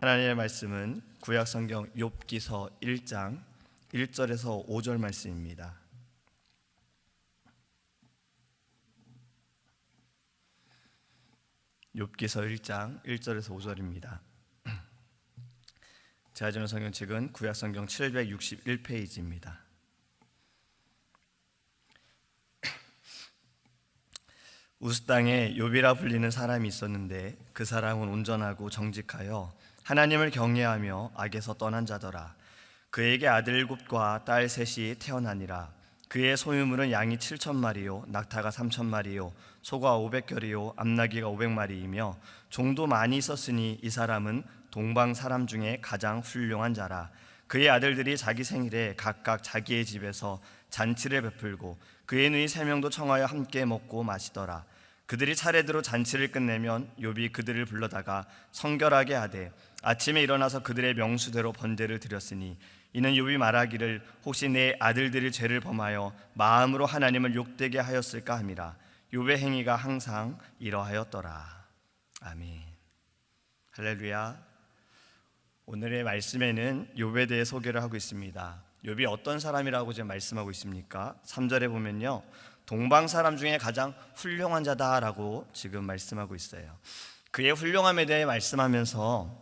하나님의 말씀은 구약 성경 욥기서 1장 1절에서 5절 말씀입니다. 욥기서 1장 1절에서 5절입니다. 제가 주는 성경책은 구약 성경 761페이지입니다. 우스 땅에 욥이라 불리는 사람이 있었는데 그 사람은 온전하고 정직하여 하나님을 경외하며 악에서 떠난 자더라. 그에게 아들 7과 딸 3이 태어나니라. 그의 소유물은 양이 7,000마리요 낙타가 3,000마리요 소가 500결이요 암나귀가 500마리이며 종도 많이 있었으니 이 사람은 동방 사람 중에 가장 훌륭한 자라. 그의 아들들이 자기 생일에 각각 자기의 집에서 잔치를 베풀고 그의 누이 3명도 청하여 함께 먹고 마시더라. 그들이 차례대로 잔치를 끝내면 욥이 그들을 불러다가 성결하게 하되 아침에 일어나서 그들의 명수대로 번제를 드렸으니 이는 욥이 말하기를 혹시 내 아들들이 죄를 범하여 마음으로 하나님을 욕되게 하였을까 함이라. 욥의 행위가 항상 이러하였더라. 아멘. 할렐루야. 오늘의 말씀에는 욥에 대해 소개를 하고 있습니다. 욥이 어떤 사람이라고 지금 말씀하고 있습니까? 3절에 보면요, 동방 사람 중에 가장 훌륭한 자다라고 지금 말씀하고 있어요. 그의 훌륭함에 대해 말씀하면서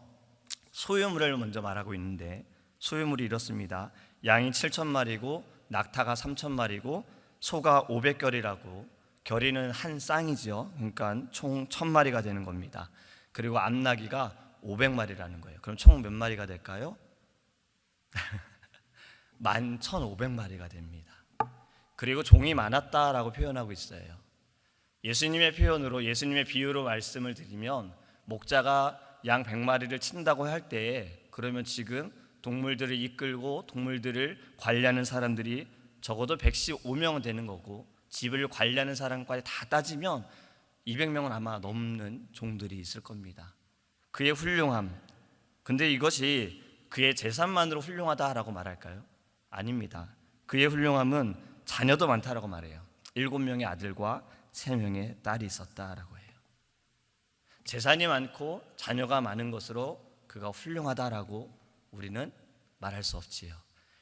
소유물을 먼저 말하고 있는데, 소유물이 이렇습니다. 양이 7,000마리고 낙타가 3,000마리고 소가 500결이라고, 결이는 한 쌍이죠. 그러니까 총 1,000마리가 되는 겁니다. 그리고 암나귀가 500마리라는 거예요. 그럼 총 몇 마리가 될까요? 11,500마리가 됩니다. 그리고 종이 많았다라고 표현하고 있어요. 예수님의 표현으로, 예수님의 비유로 말씀을 드리면, 목자가 양 100마리를 친다고 할 때, 그러면 지금 동물들을 이끌고 동물들을 관리하는 사람들이 적어도 115명은 되는 거고, 집을 관리하는 사람까지 다 따지면 200명은 아마 넘는 종들이 있을 겁니다. 그의 훌륭함, 근데 이것이 그의 재산만으로 훌륭하다라고 말할까요? 아닙니다. 그의 훌륭함은 자녀도 많다라고 말해요. 7명의 아들과 3명의 딸이 있었다라고 해요. 재산이 많고 자녀가 많은 것으로 그가 훌륭하다라고 우리는 말할 수 없지요.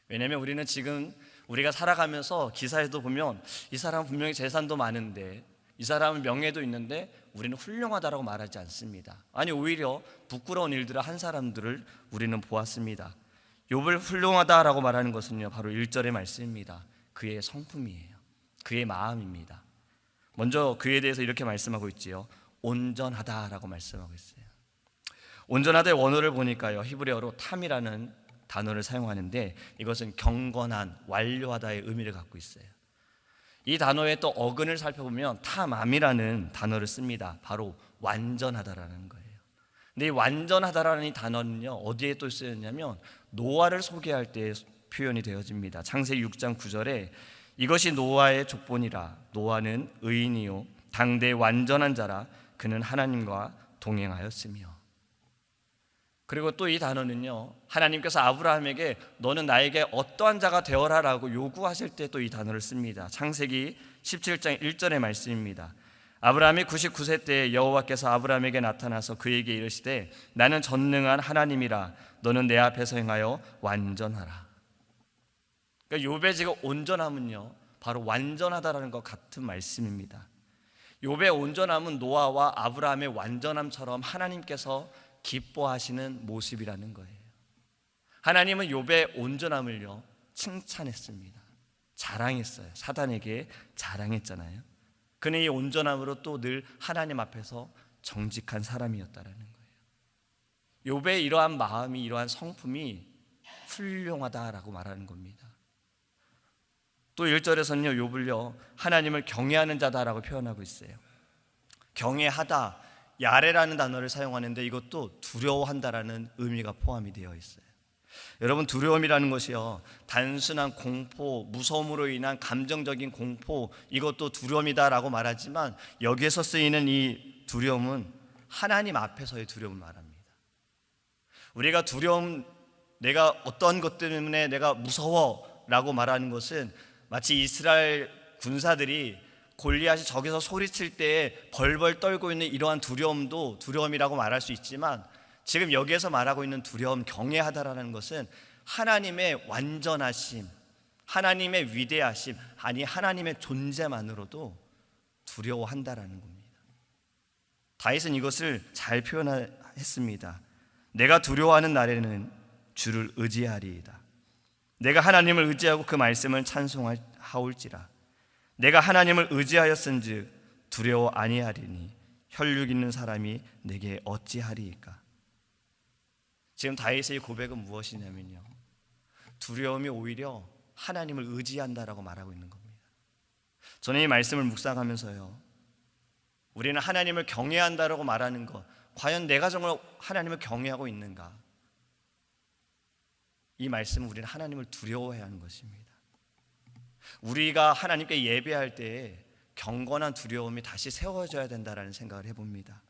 왜냐하면 우리는 지금 우리가 살아가면서 기사에도 보면 이 사람은 분명히 재산도 많은데, 이 사람은 명예도 있는데 우리는 훌륭하다라고 말하지 않습니다. 아니, 오히려 부끄러운 일들을 한 사람들을 우리는 보았습니다. 욥을 훌륭하다라고 말하는 것은요, 바로 1절의 말씀입니다. 그의 성품이에요. 그의 마음입니다. 먼저 그에 대해서 이렇게 말씀하고 있지요. 온전하다라고 말씀하고 있어요. 온전하다의 원어를 보니까요, 히브리어로 탐이라는 단어를 사용하는데, 이것은 경건한, 완료하다의 의미를 갖고 있어요. 이 단어의 또 어근을 살펴보면 탐암이라는 단어를 씁니다. 바로 완전하다라는 거예요. 근데 이 완전하다라는 이 단어는요, 어디에 또 쓰였냐면 노아를 소개할 때 표현이 되어집니다. 창세기 6장 9절에 이것이 노아의 족본이라. 노아는 의인이요 당대 완전한 자라. 그는 하나님과 동행하였으며. 그리고 또 이 단어는요, 하나님께서 아브라함에게 너는 나에게 어떠한 자가 되어라라고 요구하실 때 또 이 단어를 씁니다. 창세기 17장 1절의 말씀입니다. 아브라함이 99세 때에 여호와께서 아브라함에게 나타나서 그에게 이르시되 나는 전능한 하나님이라. 너는 내 앞에서 행하여 완전하라. 그러니까 욥의 지금 온전함은요, 바로 완전하다라는 것 같은 말씀입니다. 욥의 온전함은 노아와 아브라함의 완전함처럼 하나님께서 기뻐하시는 모습이라는 거예요. 하나님은 욥의 온전함을요, 칭찬했습니다. 자랑했어요. 사단에게 자랑했잖아요. 그는 이 온전함으로 또 늘 하나님 앞에서 정직한 사람이었다라는 거예요. 욥의 이러한 마음이, 이러한 성품이 훌륭하다라고 말하는 겁니다. 또 1절에서는요, 욥을요, 하나님을 경외하는 자다라고 표현하고 있어요. 경외하다, 야레라는 단어를 사용하는데 이것도 두려워한다라는 의미가 포함이 되어 있어요. 여러분, 두려움이라는 것이요, 단순한 공포, 무서움으로 인한 감정적인 공포, 이것도 두려움이다라고 말하지만 여기에서 쓰이는 이 두려움은 하나님 앞에서의 두려움을 말합니다. 우리가 두려움, 내가 어떤 것 때문에 내가 무서워라고 말하는 것은 마치 이스라엘 군사들이 골리앗이 저기서 소리칠 때에 벌벌 떨고 있는 이러한 두려움도 두려움이라고 말할 수 있지만, 지금 여기에서 말하고 있는 두려움, 경외하다라는 것은 하나님의 완전하심, 하나님의 위대하심, 아니 하나님의 존재만으로도 두려워한다라는 겁니다. 다윗은 이것을 잘 표현했습니다. 내가 두려워하는 날에는 주를 의지하리이다. 내가 하나님을 의지하고 그 말씀을 찬송하올지라. 내가 하나님을 의지하였은즉 두려워 아니하리니 혈육 있는 사람이 내게 어찌하리이까. 지금 다윗의 고백은 무엇이냐면요, 두려움이 오히려 하나님을 의지한다라고 말하고 있는 겁니다. 저는 이 말씀을 묵상하면서요, 우리는 하나님을 경외한다라고 말하는 것, 과연 내가 정말 하나님을 경외하고 있는가? 이 말씀은 우리는 하나님을 두려워해야 하는 것입니다. 우리가 하나님께 예배할 때에 경건한 두려움이 다시 세워져야 된다라는 생각을 해봅니다.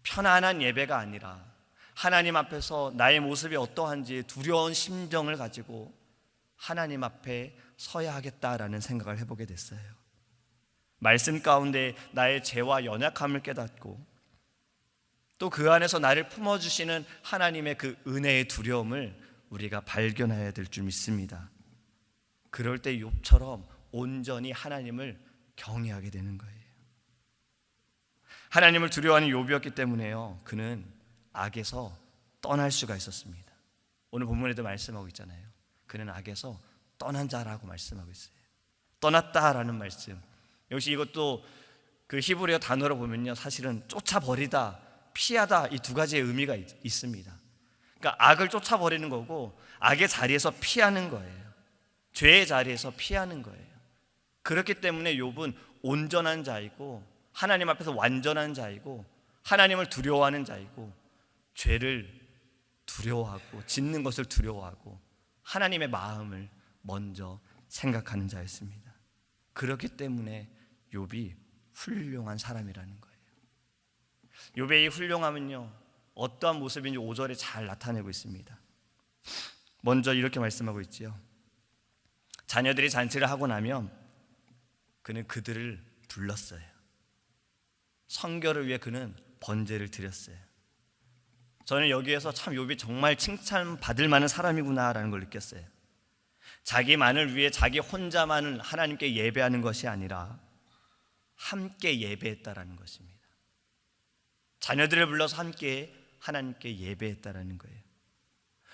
편안한 예배가 아니라 하나님 앞에서 나의 모습이 어떠한지 두려운 심정을 가지고 하나님 앞에 서야 하겠다라는 생각을 해보게 됐어요. 말씀 가운데 나의 죄와 연약함을 깨닫고 또 그 안에서 나를 품어주시는 하나님의 그 은혜의 두려움을 우리가 발견해야 될 줄 믿습니다. 그럴 때 욥처럼 온전히 하나님을 경외하게 되는 거예요. 하나님을 두려워하는 욥이었기 때문에요, 그는 악에서 떠날 수가 있었습니다. 오늘 본문에도 말씀하고 있잖아요. 그는 악에서 떠난 자라고 말씀하고 있어요. 떠났다라는 말씀, 역시 이것도 그 히브리어 단어로 보면요, 사실은 쫓아버리다, 피하다, 이 두 가지의 의미가 있습니다. 그러니까 악을 쫓아버리는 거고 악의 자리에서 피하는 거예요. 죄의 자리에서 피하는 거예요. 그렇기 때문에 욥은 온전한 자이고 하나님 앞에서 완전한 자이고 하나님을 두려워하는 자이고 죄를 두려워하고 짓는 것을 두려워하고 하나님의 마음을 먼저 생각하는 자였습니다. 그렇기 때문에 욥이 훌륭한 사람이라는 거예요. 욥의 이 훌륭함은요, 어떠한 모습인지 5절에 잘 나타내고 있습니다. 먼저 이렇게 말씀하고 있지요. 자녀들이 잔치를 하고 나면 그는 그들을 불렀어요. 성결을 위해 그는 번제를 드렸어요. 저는 여기에서 참 욥이 정말 칭찬받을 만한 사람이구나라는 걸 느꼈어요. 자기만을 위해 자기 혼자만을 하나님께 예배하는 것이 아니라 함께 예배했다라는 것입니다. 자녀들을 불러서 함께 하나님께 예배했다라는 거예요.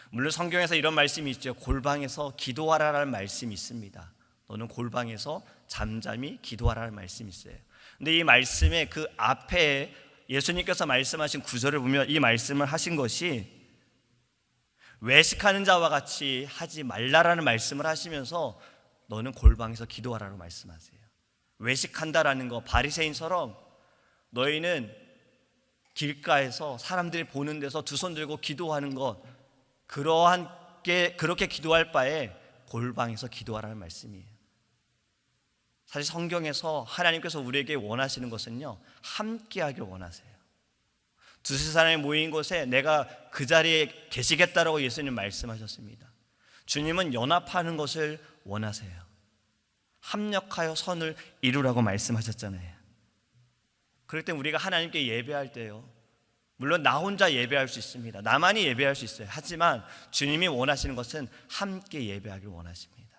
물론 성경에서 이런 말씀이 있죠. 골방에서 기도하라라는 말씀이 있습니다. 너는 골방에서 잠잠히 기도하라는 말씀이 있어요. 근데 이 말씀의 그 앞에 예수님께서 말씀하신 구절을 보면 이 말씀을 하신 것이 외식하는 자와 같이 하지 말라라는 말씀을 하시면서 너는 골방에서 기도하라고 말씀하세요. 외식한다라는 거, 바리새인처럼 너희는 길가에서 사람들이 보는 데서 두 손 들고 기도하는 것, 그렇게 기도할 바에 골방에서 기도하라는 말씀이에요. 사실 성경에서 하나님께서 우리에게 원하시는 것은요, 함께 하길 원하세요. 두세 사람이 모인 곳에 내가 그 자리에 계시겠다라고 예수님 말씀하셨습니다. 주님은 연합하는 것을 원하세요. 합력하여 선을 이루라고 말씀하셨잖아요. 그럴 때 우리가 하나님께 예배할 때요, 물론 나 혼자 예배할 수 있습니다. 나만이 예배할 수 있어요. 하지만 주님이 원하시는 것은 함께 예배하길 원하십니다.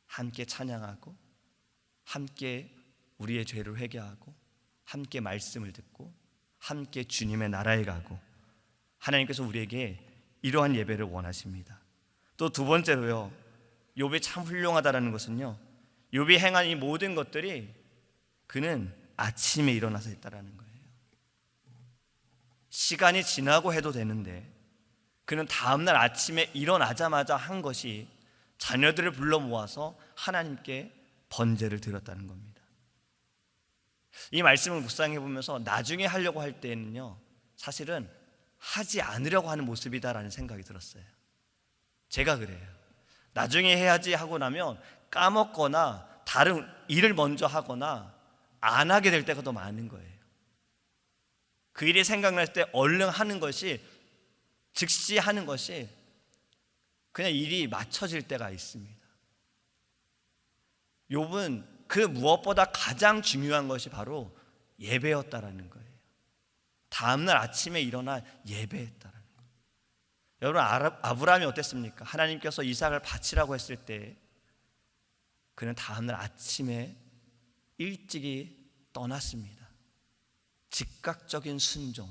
함께 찬양하고 함께 우리의 죄를 회개하고 함께 말씀을 듣고 함께 주님의 나라에 가고, 하나님께서 우리에게 이러한 예배를 원하십니다. 또 두 번째로요, 욥이 참 훌륭하다라는 것은요, 욥이 행한 이 모든 것들이 그는 아침에 일어나서 했다라는 거예요. 시간이 지나고 해도 되는데 그는 다음날 아침에 일어나자마자 한 것이 자녀들을 불러 모아서 하나님께 번제를 드렸다는 겁니다. 이 말씀을 묵상해 보면서 나중에 하려고 할 때는요, 사실은 하지 않으려고 하는 모습이다라는 생각이 들었어요. 제가 그래요. 나중에 해야지 하고 나면 까먹거나 다른 일을 먼저 하거나 안 하게 될 때가 더 많은 거예요. 그 일이 생각날 때 얼른 하는 것이, 즉시 하는 것이 그냥 일이 맞춰질 때가 있습니다. 욥은 그 무엇보다 가장 중요한 것이 바로 예배였다라는 거예요. 다음날 아침에 일어나 예배했다라는 거예요. 여러분, 아브라함이 어땠습니까? 하나님께서 이삭을 바치라고 했을 때 그는 다음날 아침에 일찍이 떠났습니다. 즉각적인 순종.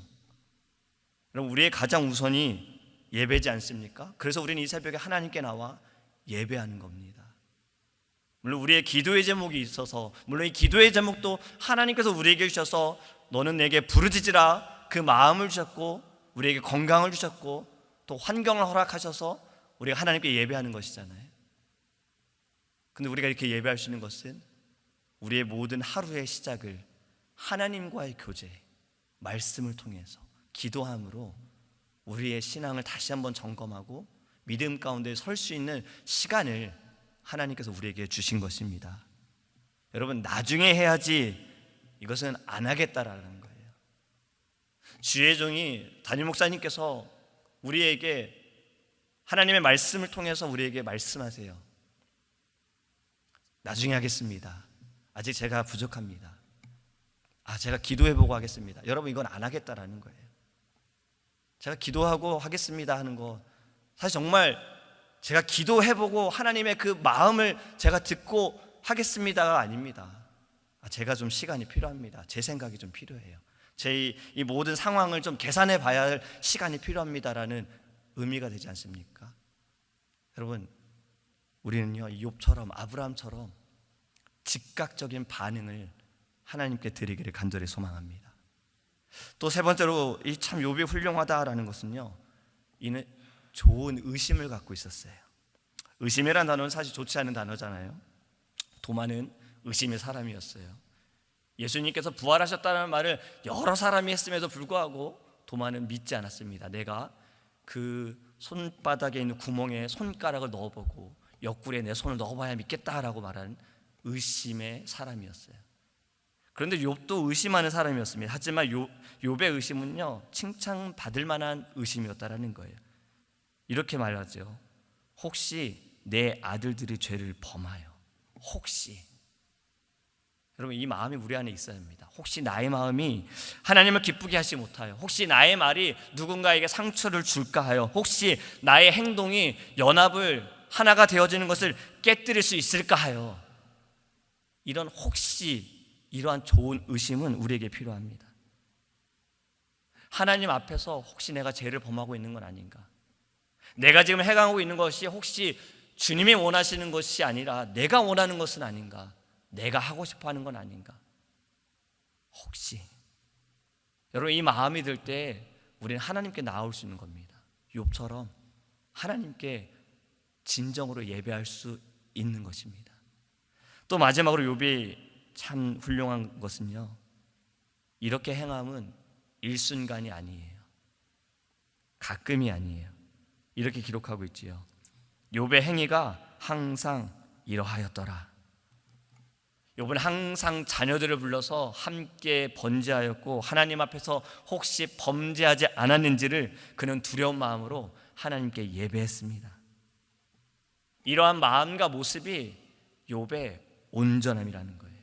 여러분, 우리의 가장 우선이 예배지 않습니까? 그래서 우리는 이 새벽에 하나님께 나와 예배하는 겁니다. 물론 우리의 기도의 제목이 있어서, 물론 이 기도의 제목도 하나님께서 우리에게 주셔서 너는 내게 부르짖으라 그 마음을 주셨고, 우리에게 건강을 주셨고, 또 환경을 허락하셔서 우리가 하나님께 예배하는 것이잖아요. 근데 우리가 이렇게 예배할 수 있는 것은 우리의 모든 하루의 시작을 하나님과의 교제, 말씀을 통해서 기도함으로 우리의 신앙을 다시 한번 점검하고 믿음 가운데 설 수 있는 시간을 하나님께서 우리에게 주신 것입니다. 여러분, 나중에 해야지 이것은 안 하겠다라는 거예요. 주의 종이 담임 목사님께서 우리에게 하나님의 말씀을 통해서 우리에게 말씀하세요. 나중에 하겠습니다. 아직 제가 부족합니다. 제가 기도해보고 하겠습니다. 여러분, 이건 안 하겠다라는 거예요. 제가 기도하고 하겠습니다 하는 거, 사실 정말 제가 기도해보고 하나님의 그 마음을 제가 듣고 하겠습니다가 아닙니다. 제가 좀 시간이 필요합니다. 제 생각이 좀 필요해요. 제 이 모든 상황을 좀 계산해 봐야 할 시간이 필요합니다라는 의미가 되지 않습니까? 여러분, 우리는요, 욥처럼, 아브라함처럼 즉각적인 반응을 하나님께 드리기를 간절히 소망합니다. 또 세 번째로 이 참 욥이 훌륭하다라는 것은요, 이는 좋은 의심을 갖고 있었어요. 의심이라는 단어는 사실 좋지 않은 단어잖아요. 도마는 의심의 사람이었어요. 예수님께서 부활하셨다는 말을 여러 사람이 했음에도 불구하고 도마는 믿지 않았습니다. 내가 그 손바닥에 있는 구멍에 손가락을 넣어보고 옆구리에 내 손을 넣어봐야 믿겠다라고 말하는 의심의 사람이었어요. 그런데 욥도 의심하는 사람이었습니다. 하지만 욥의 의심은요, 칭찬받을 만한 의심이었다라는 거예요. 이렇게 말하죠. 혹시 내 아들들이 죄를 범하여, 혹시. 여러분, 이 마음이 우리 안에 있어야 합니다. 혹시 나의 마음이 하나님을 기쁘게 하지 못하여, 혹시 나의 말이 누군가에게 상처를 줄까 하여, 혹시 나의 행동이 연합을 하나가 되어지는 것을 깨뜨릴 수 있을까 하여, 이런 혹시, 이러한 좋은 의심은 우리에게 필요합니다. 하나님 앞에서 혹시 내가 죄를 범하고 있는 건 아닌가, 내가 지금 행하고 있는 것이 혹시 주님이 원하시는 것이 아니라 내가 원하는 것은 아닌가, 내가 하고 싶어 하는 건 아닌가, 혹시. 여러분, 이 마음이 들 때 우리는 하나님께 나올 수 있는 겁니다. 욥처럼 하나님께 진정으로 예배할 수 있는 것입니다. 또 마지막으로 욥이 참 훌륭한 것은요, 이렇게 행함은 일순간이 아니에요. 가끔이 아니에요. 이렇게 기록하고 있지요. 욥의 행위가 항상 이러하였더라. 욥은 항상 자녀들을 불러서 함께 번제하였고, 하나님 앞에서 혹시 범죄하지 않았는지를 그는 두려운 마음으로 하나님께 예배했습니다. 이러한 마음과 모습이 욥의 온전함이라는 거예요.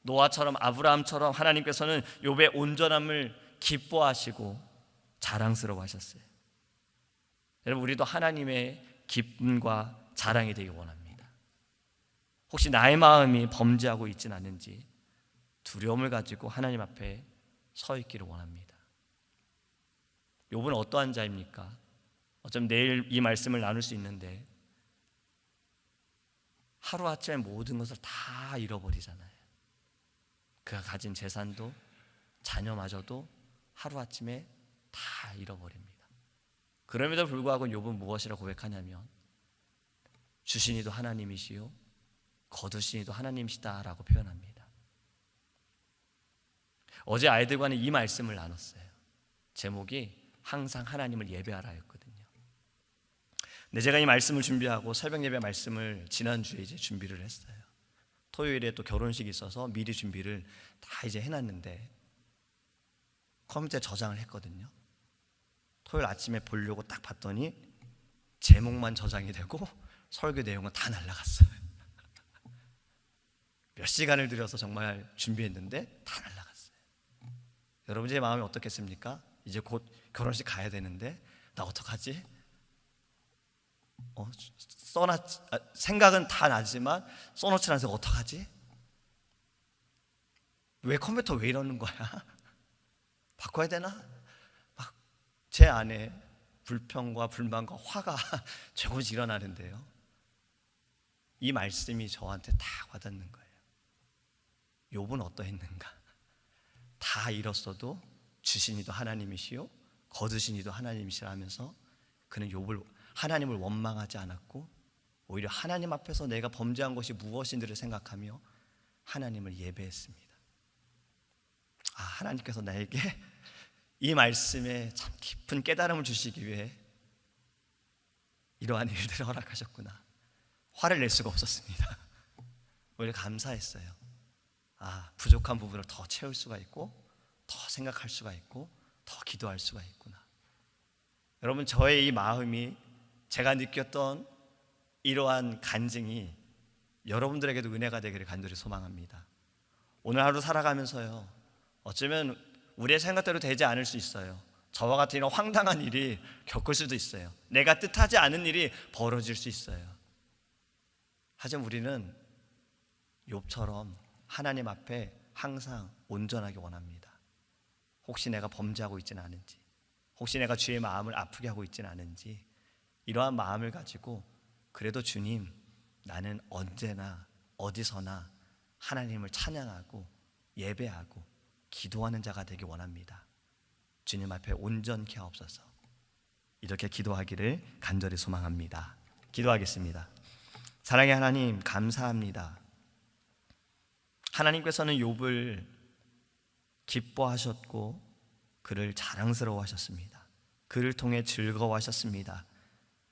노아처럼, 아브라함처럼 하나님께서는 욥의 온전함을 기뻐하시고 자랑스러워하셨어요. 여러분, 우리도 하나님의 기쁨과 자랑이 되기 원합니다. 혹시 나의 마음이 범죄하고 있지는 않은지 두려움을 가지고 하나님 앞에 서 있기를 원합니다. 욥은 어떠한 자입니까? 어쩌면 내일 이 말씀을 나눌 수 있는데 하루아침에 모든 것을 다 잃어버리잖아요. 그가 가진 재산도 자녀마저도 하루아침에 다 잃어버립니다. 그럼에도 불구하고 욥은 무엇이라고 고백하냐면, 주신 이도 하나님이시요 거두신 이도 하나님이시다라고 표현합니다. 어제 아이들과는 이 말씀을 나눴어요. 제목이 항상 하나님을 예배하라였거든요. 근데 제가 이 말씀을 준비하고 새벽 예배 말씀을 지난주에 이제 준비를 했어요. 토요일에 또 결혼식이 있어서 미리 준비를 다 이제 해놨는데 컴퓨터에 저장을 했거든요. 토요일 아침에 보려고 딱 봤더니 제목만 저장이 되고 설교 내용은 다 날라갔어요. 몇 시간을 들여서 정말 준비했는데 다 날라갔어요. 여러분 제 마음이 어떻겠습니까? 이제 곧 결혼식 가야 되는데 나 어떡하지? 생각은 다 나지만 써놓지 않아서 어떡하지? 왜 컴퓨터 왜 이러는 거야? 바꿔야 되나? 막 제 안에 불평과 불만과 화가 조금씩 일어나는데요, 이 말씀이 저한테 다 와닿는 거예요. 욥은 어떠했는가? 다 잃었어도 주신 이도 하나님이시요 거두신 이도 하나님이시라 하면서 그는 하나님을 원망하지 않았고 오히려 하나님 앞에서 내가 범죄한 것이 무엇인지를 생각하며 하나님을 예배했습니다. 하나님께서 나에게 이 말씀에 참 깊은 깨달음을 주시기 위해 이러한 일들을 허락하셨구나. 화를 낼 수가 없었습니다. 오히려 감사했어요. 부족한 부분을 더 채울 수가 있고 더 생각할 수가 있고 더 기도할 수가 있구나. 여러분, 저의 이 마음이, 제가 느꼈던 이러한 간증이 여러분들에게도 은혜가 되기를 간절히 소망합니다. 오늘 하루 살아가면서요, 어쩌면 우리의 생각대로 되지 않을 수 있어요. 저와 같은 이런 황당한 일이 겪을 수도 있어요. 내가 뜻하지 않은 일이 벌어질 수 있어요. 하지만 우리는 욥처럼 하나님 앞에 항상 온전하게 원합니다. 혹시 내가 범죄하고 있지는 않은지, 혹시 내가 주의 마음을 아프게 하고 있지는 않은지, 이러한 마음을 가지고 그래도 주님, 나는 언제나 어디서나 하나님을 찬양하고 예배하고 기도하는 자가 되기 원합니다. 주님 앞에 온전케 하옵소서. 이렇게 기도하기를 간절히 소망합니다. 기도하겠습니다. 사랑의 하나님, 감사합니다. 하나님께서는 욥을 기뻐하셨고 그를 자랑스러워하셨습니다. 그를 통해 즐거워하셨습니다.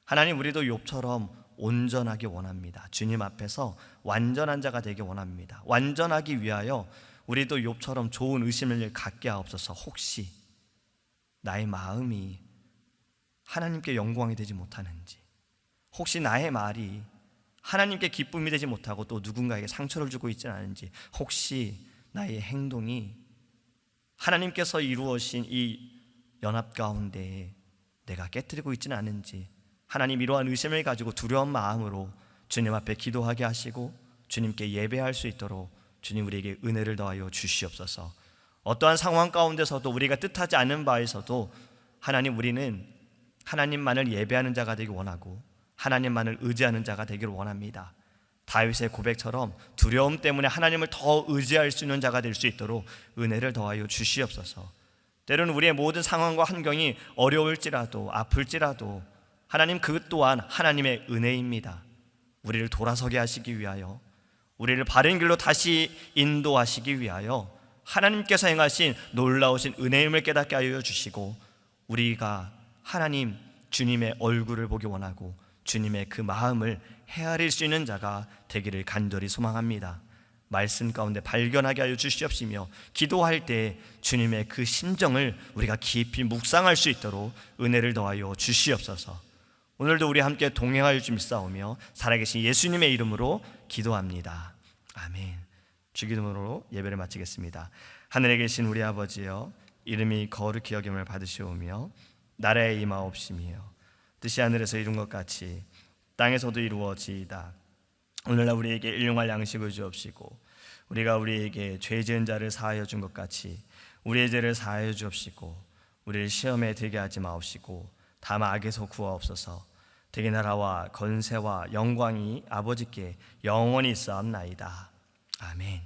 하나님, 우리도 욥처럼 온전하기 원합니다. 주님 앞에서 완전한 자가 되기 원합니다. 완전하기 위하여 우리도 욥처럼 좋은 의심을 갖게 하옵소서. 혹시 나의 마음이 하나님께 영광이 되지 못하는지, 혹시 나의 말이 하나님께 기쁨이 되지 못하고 또 누군가에게 상처를 주고 있지는 않은지, 혹시 나의 행동이 하나님께서 이루어진 이 연합 가운데 내가 깨뜨리고 있지는 않은지, 하나님, 이러한 의심을 가지고 두려운 마음으로 주님 앞에 기도하게 하시고 주님께 예배할 수 있도록 주님 우리에게 은혜를 더하여 주시옵소서. 어떠한 상황 가운데서도 우리가 뜻하지 않은 바에서도 하나님, 우리는 하나님만을 예배하는 자가 되기 원하고 하나님만을 의지하는 자가 되기를 원합니다. 다윗의 고백처럼 두려움 때문에 하나님을 더 의지할 수 있는 자가 될 수 있도록 은혜를 더하여 주시옵소서. 때로는 우리의 모든 상황과 환경이 어려울지라도 아플지라도 하나님, 그것 또한 하나님의 은혜입니다. 우리를 돌아서게 하시기 위하여, 우리를 바른 길로 다시 인도하시기 위하여 하나님께서 행하신 놀라우신 은혜임을 깨닫게 하여 주시고, 우리가 하나님 주님의 얼굴을 보기 원하고 주님의 그 마음을 헤아릴 수 있는 자가 되기를 간절히 소망합니다. 말씀 가운데 발견하게 하여 주시옵시며 기도할 때 주님의 그 심정을 우리가 깊이 묵상할 수 있도록 은혜를 더하여 주시옵소서. 오늘도 우리 함께 동행하여 주시옵사오며 살아계신 예수님의 이름으로 기도합니다. 아멘. 주기도문으로 예배를 마치겠습니다. 하늘에 계신 우리 아버지여, 이름이 거룩히 여김을 받으시오며 나라에 임하옵시며 뜻이 하늘에서 이룬 것 같이 땅에서도 이루어지이다. 오늘날 우리에게 일용할 양식을 주옵시고 우리가 우리에게 죄 지은 자를 사하여 준 것 같이 우리의 죄를 사하여 주옵시고 우리를 시험에 들게 하지 마옵시고 다만 악에서 구하옵소서. 대개 나라와 건세와 영광이 아버지께 영원히 있사옵나이다. 아멘.